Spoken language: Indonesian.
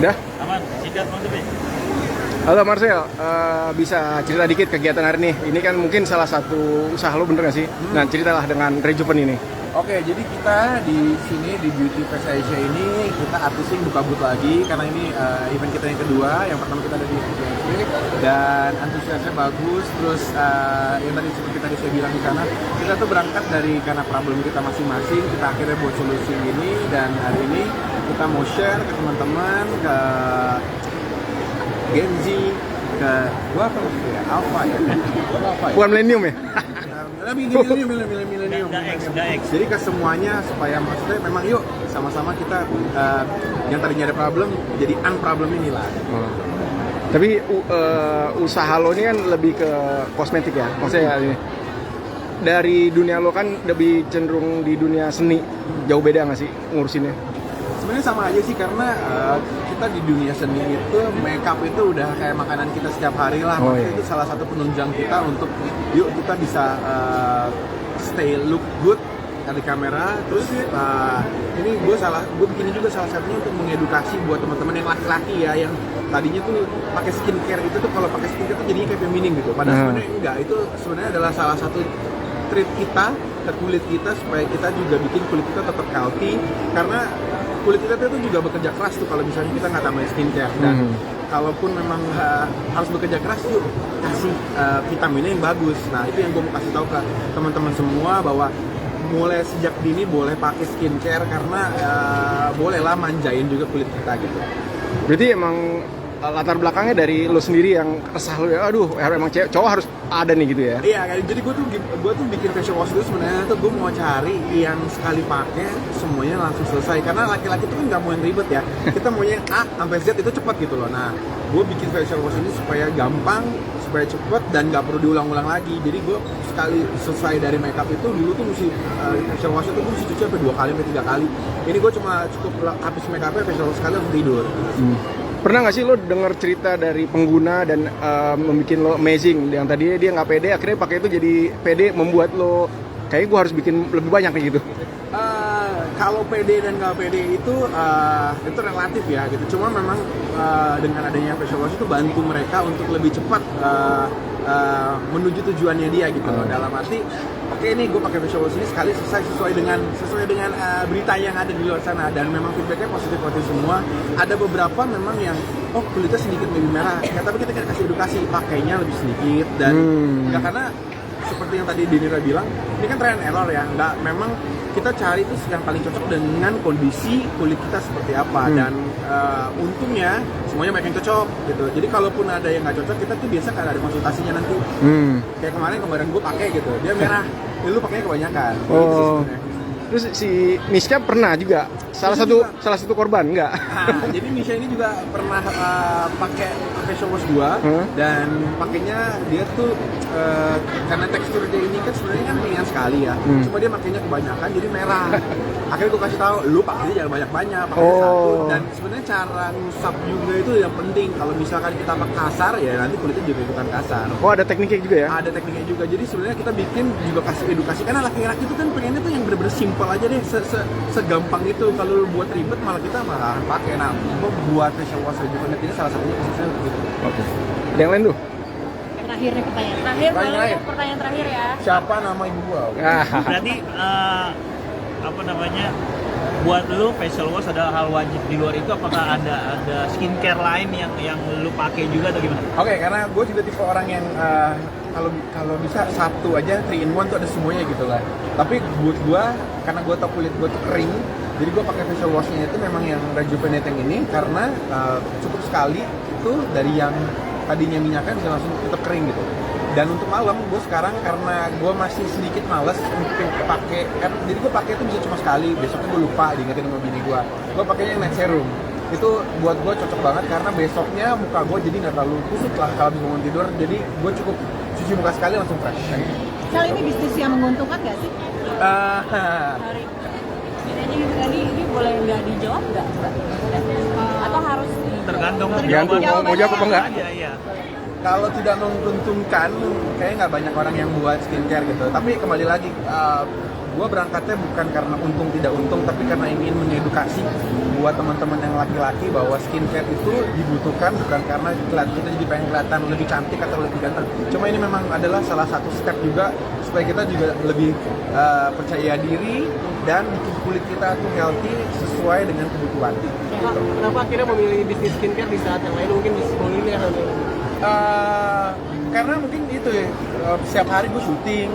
Dah. Aman, singkat Bang Tepi. Halo Marcel, bisa cerita dikit kegiatan hari ini? Ini kan mungkin salah satu usaha lo, bener nggak sih? Nah, ceritalah dengan Rejuven ini. Oke, jadi kita di sini di Beauty Fest Asia ini kita artising buka booth lagi karena ini event kita yang kedua. Yang pertama kita ada di IFC dan antusiasnya bagus. Terus yang tadi seperti tadi saya bilang di sana, kita tuh berangkat dari karena problem kita masing-masing. Kita akhirnya buat solusi ini dan hari ini kita mau share ke teman-teman, ke Gen Z, ke gua apa ya? Alpha ya? Alpha ya? Bukan milenium ya? milenium. Jadi ke semuanya supaya maksudnya memang yuk sama-sama kita yang tadinya ada problem jadi unproblem inilah. Tapi usaha lo ini kan lebih ke kosmetik ya? Maksudnya ini dari dunia lo kan lebih cenderung di dunia seni, jauh beda nggak sih ngurusinnya? Sebenarnya sama aja sih karena kita di dunia seni itu makeup itu udah kayak makanan kita setiap hari lah. Maksudnya itu salah satu penunjang kita untuk yuk kita bisa stay look good di kamera. Terus ini gue bikin juga salah satunya untuk mengedukasi buat teman-teman yang laki-laki ya yang tadinya tuh pakai skincare itu tuh kalau pakai skincare tuh jadinya kayak feminim gitu. Padahal sebenarnya enggak, itu sebenarnya adalah salah satu treat kita ke kulit kita supaya kita juga bikin kulit kita tetap healthy karena kulit kita tuh juga bekerja keras tuh kalau misalnya kita nggak tambahin skincare dan kalaupun memang harus bekerja keras yuk kasih vitaminnya yang bagus. Nah itu yang gue mau kasih tahu ke teman-teman semua bahwa mulai sejak dini boleh pakai skincare karena bolehlah manjain juga kulit kita gitu. Berarti emang latar belakangnya dari lo sendiri yang resah lo ya, aduh emang cowok harus ada nih gitu ya? Iya, jadi gue tuh bikin facial wash itu sebenarnya tuh gue mau cari yang sekali pakai semuanya langsung selesai karena laki-laki tuh kan nggak mau yang ribet ya, kita maunya yang A sampai Z itu cepat gitu loh. Nah gue bikin facial wash ini supaya gampang, supaya cepet dan nggak perlu diulang-ulang lagi. Jadi gue sekali selesai dari makeup itu dulu tuh mesti facial wash itu gue mesti cuci sampai 2 kali sampai 3 kali. Ini gue cuma cukup habis makeupnya facial wash sekali langsung tidur. Pernah nggak sih lo denger cerita dari pengguna dan membuat lo amazing, yang tadinya dia nggak pede akhirnya pakai itu jadi pede, membuat lo kayaknya gue harus bikin lebih banyak nih gitu? Kalau pede dan nggak pede itu relatif ya gitu. Cuma memang dengan adanya facial wash itu bantu mereka untuk lebih cepat menuju tujuannya dia gitu loh. Dalam arti oke nih gue pakai facial wash ini sekali selesai sesuai dengan berita yang ada di luar sana dan memang feedbacknya positif semua. Ada beberapa memang yang kulitnya sedikit lebih merah ya, tapi kita kan kasih edukasi pakainya lebih sedikit dan nggak, karena seperti yang tadi Dinira bilang ini kan trial and error ya, nggak, memang kita cari itu yang paling cocok dengan kondisi kulit kita seperti apa dan untungnya semuanya banyak yang cocok gitu. Jadi kalaupun ada yang nggak cocok kita tuh biasa kan ada konsultasinya nanti. Kayak kemarin gue pakai gitu dia merah, lu pakainya kebanyakan. Gitu Terus si Misha pernah juga salah satu korban enggak? Nah, jadi Misha ini juga pernah pakai facial wash gua dan pakainya dia tuh karena tekstur dia ini kan sebenarnya kan ringan sekali ya. Cuma dia pakainya kebanyakan jadi merah. Akhirnya gua kasih tahu, lu pakainya jangan banyak-banyak, pakai satu. Dan sebenarnya cara ngusap juga itu yang penting. Kalau misalkan kita pakai kasar ya nanti kulitnya juga ikutan kasar. Oh, ada tekniknya juga ya? Ada tekniknya juga. Jadi sebenarnya kita bikin juga kasih edukasi karena laki-laki itu kan pengennya tuh yang bener-bener simple aja deh, segampang itu. Kalau lu buat ribet malah kita malah pakai. Nah, gua buat facial wash Rejuven ini salah satunya khususnya begitu. Oke. Ada yang lain tuh? Terakhir nih pertanyaan terakhir ya. Siapa nama ibu gua? Berarti buat lu facial wash adalah hal wajib. Di luar itu apakah ada skincare lain yang lu pakai juga atau gimana? Oke, karena gue juga tipe orang yang kalau bisa satu aja 3 in 1 tuh ada semuanya gitu lah. Tapi buat gue, karena gue tau kulit gue tuh kering, jadi gue pakai facial washnya itu memang yang rejuvenating ini karena cukup sekali itu dari yang tadinya minyakan bisa langsung tetap kering gitu. Dan untuk malam gue sekarang karena gue masih sedikit males untuk pakai, jadi gue pakai itu bisa cuma sekali, besoknya gue lupa diingetin sama bini gue pakainya yang night serum. Itu buat gue cocok banget karena besoknya muka gue jadi nggak terlalu kusut lah kalau bangun tidur, jadi gue cukup cuci muka sekali langsung fresh. Sel, ini bisnis yang menguntungkan nggak sih? Ini boleh nggak dijawab nggak? Atau harus Tergantung mau jawab apa enggak? Iya. Kalau tidak menguntungkan, kayaknya nggak banyak orang yang buat skincare gitu. Tapi kembali lagi, gue berangkatnya bukan karena untung tidak untung, tapi karena ingin mengedukasi buat teman-teman yang laki-laki bahwa skincare itu dibutuhkan bukan karena kita jadi pengen kelihatan lebih cantik atau lebih ganteng. Cuma ini memang adalah salah satu step juga supaya kita juga lebih percaya diri dan bikin kulit kita tuh healthy sesuai dengan kebutuhan. Kenapa akhirnya memilih bisnis skincare di saat yang lain mungkin bisnis kuliner atau Karena mungkin itu ya, setiap hari gue syuting,